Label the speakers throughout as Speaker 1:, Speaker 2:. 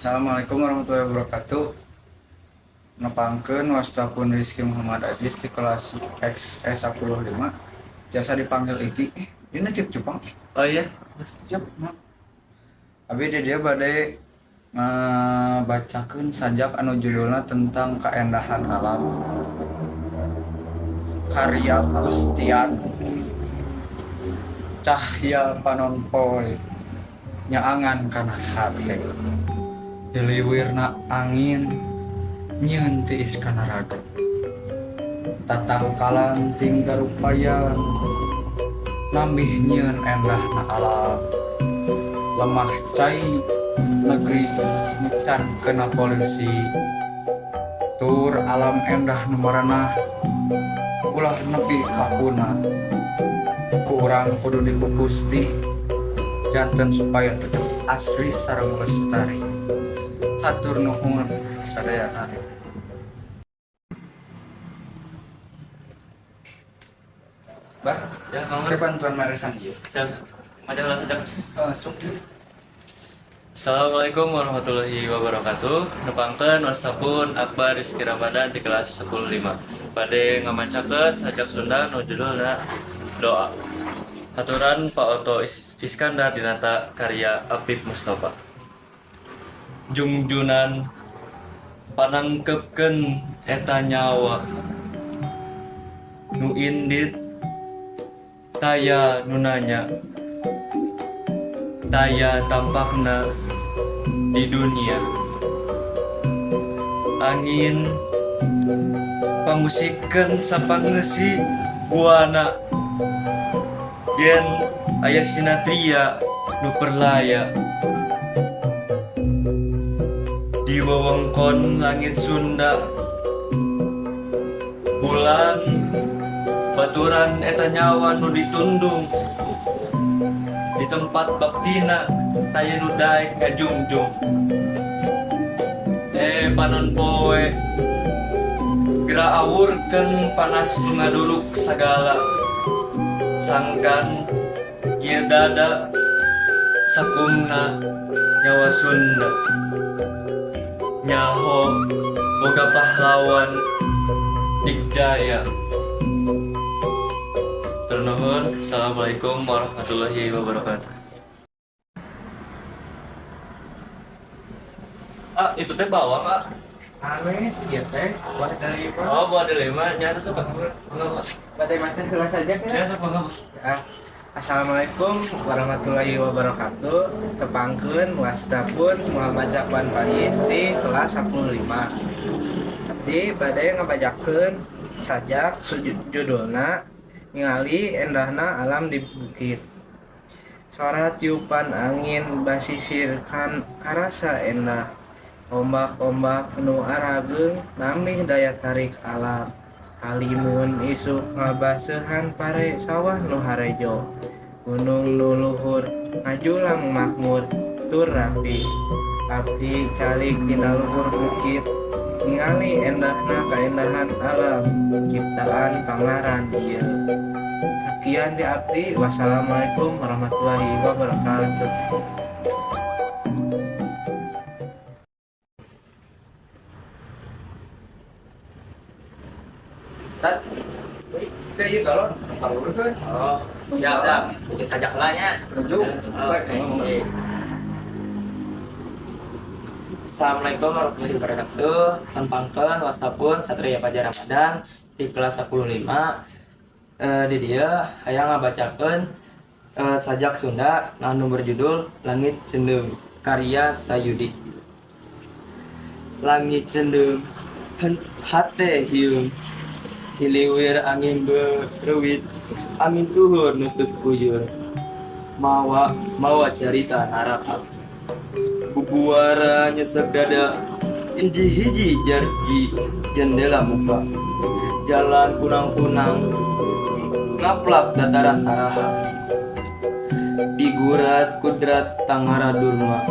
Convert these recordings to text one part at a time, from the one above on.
Speaker 1: Assalamualaikum warahmatullahi wabarakatuh. Nepangkeun wastapun Rizky Muhammad Aziz di kelas XS15. Jasa dipanggil Iki. Ini cip cupang.
Speaker 2: Oh iya,
Speaker 1: Siap. Abi dia badai bacakeun sajak anu judulna tentang keendahan alam. Karya Gustian. Cahya panonpoe nyaangan kana hate. Hiliwirna angin nyeun tiis kana raga. Tatangkalan tinggal upayan nambih nyeun endahna alam. Lemah cai negeri ngecan kena polisi. Tur alam endah numarana ulah nepi kapuna. Ku urang kudu dipupusti janten supaya tetep asri sareng lestari. Hatur nuhun sadayana. Bah,
Speaker 2: ya kamu
Speaker 1: saya bantuan marisan ieu.
Speaker 2: macam mana saja.
Speaker 1: Sok ieu.
Speaker 2: Assalamualaikum warahmatullahi wabarakatuh. Nepangkeun wastapun Akbar Rizky Ramadan di kelas 10.5. Bade ngamacakeun sajak Sunda nu judulna doa. Haturan Pak Oto Iskandar dinata karya Apip Mustafa. Jungjunan panangkepkeun eta nyawa nu indit taya nunanya taya tampakna di dunia. Angin pamusikeun sapangeusi buana yen aya sinatria nu perlaya di wewengkon langit Sunda. Bulan baturan eta nyawa nu ditundung di tempat baktina taya nu daek ngajungjung. Panon poe gira awurkeun panas nu ngaduruk sagala. Sangkan ieu dada sakumna nyawa Sunda. Nyaho boga pahlawan Dikjaya. Turnuhun. Assalamualaikum warahmatullahi wabarakatuh. Itu teh bawang, Pak.
Speaker 1: Aneh, iya teh, buah dari
Speaker 2: Oh, buat delima, nyata sobat. Enggak,
Speaker 1: badai macam kelas saja kan?
Speaker 2: saya sobat enggak.
Speaker 3: Assalamualaikum warahmatullahi wabarakatuh. Tepangkeun wastapun Muhammad Zakwan Faiz di kelas 15. Abdi badai ngabajakeun sajak judulna ningali endahna alam di bukit. Suara tiupan angin basisirkan karasa endah. Ombak-ombak nu arageung nambih daya tarik alam. Halimun isuk ngabaseuhan pare sawah nu harejo. Gunung nu luhur ngajulang makmur tur rapi. Abdi calik dina luhur bukit ningali endahna kaendahan alam ciptaan Pangaran ieu. Sekian ti abdi, wassalamualaikum warahmatullahi wabarakatuh.
Speaker 1: Sat, kayak ieu galon, kalur kan?
Speaker 2: Oh, siap. Bikin sajak lah nya.
Speaker 1: Menuju.
Speaker 2: Oke. Assalamualaikum warahmatullahi wabarakatuh. Tempangkeun wastapun Satria Fajar Ramadan di kelas 10.5. Di dia aya ngabacakeun sajak Sunda anu berjudul Langit Cendeung karya Sayudi. Langit cendeung hate hiung hiliwir angin berewit angin tuhur nutup kujur mawa cerita naraka bubuara nyesek dada hiji-hiji jarji jendela muka jalan kunang-kunang ngaplak dataran taraha digurat kudrat tangara durma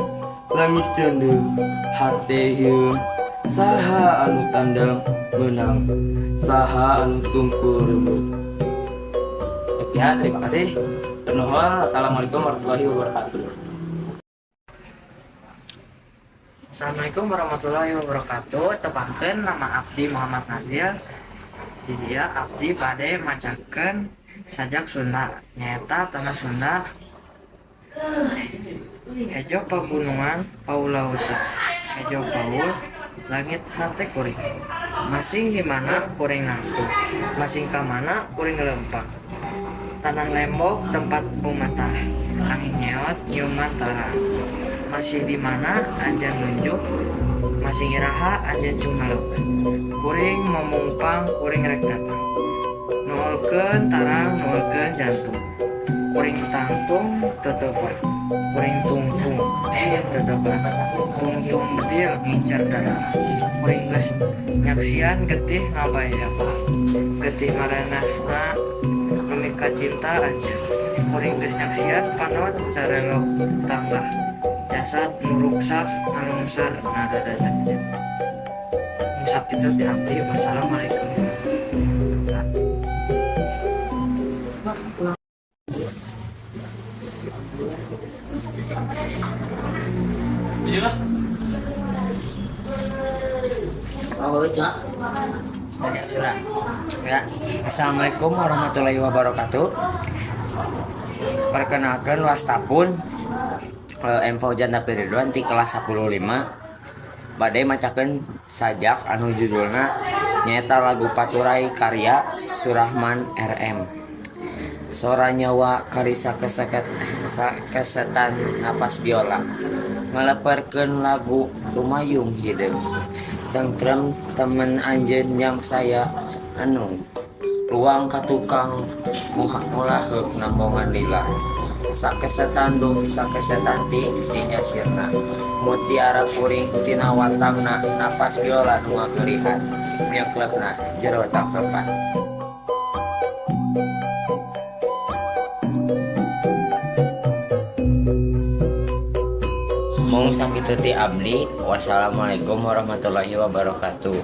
Speaker 2: langit cendeung hate hiung saha anu tandang menang saha anu tungku remuk. Sekian, terima kasih. Assalamualaikum warahmatullahi wabarakatuh.
Speaker 4: Assalamualaikum warahmatullahi wabarakatuh. Tepangkeun nama abdi Muhammad Nazil. Di dia abdi bade macakeun sajak Sunda nyaeta tanah Sunda. Hejo pagunungan paulautan. Hejo paul langit hate kuring. Masing di mana kuring nangtu. Masing ka mana kuring lempang. Tanah lembok tempat pumatah. Angin nyeot nyuman tarang. Masih di mana anjan nunjuk, masih iraha anjan cumeluk. Kuring memumpang, kuring rek datang. Nuulkeun tarang, nuulkeun jantung. Kuring tangtung, tetepan. Kuring tungtung, tetepan. Tungtung betil ngincar darah. Kuring geus nyaksian getih ngabaya-apa. Getih maranahna memika cinta anjan. Kuring geus nyaksian panon carelok tambah. Jasad nuruksak nalungsar nada dada musak itu diabdi. Wassalamualaikum. Ya. Assalamualaikum warahmatullahi wabarakatuh. Perkenalkan wastapun Info Janda Piridwan di kelas 15 badai macakeun sajak anu judulna nyaeta lagu Paturai karya Surahman RM. Sora nyawa karisa kesetan napas biola ngaleperkeun lagu lumayung hideung tentrem temen anjeun yang saya anu luang ka tukang mulahkeuk nambongan lila sakesetan dum sakesetan ti dinya sirna mutiara kuring tina watangna napas biola nu ngageurihan nyeklekna jero tangkepan. Mung sakitu ti abdi. Wassalamualaikum warahmatullahi wabarakatuh.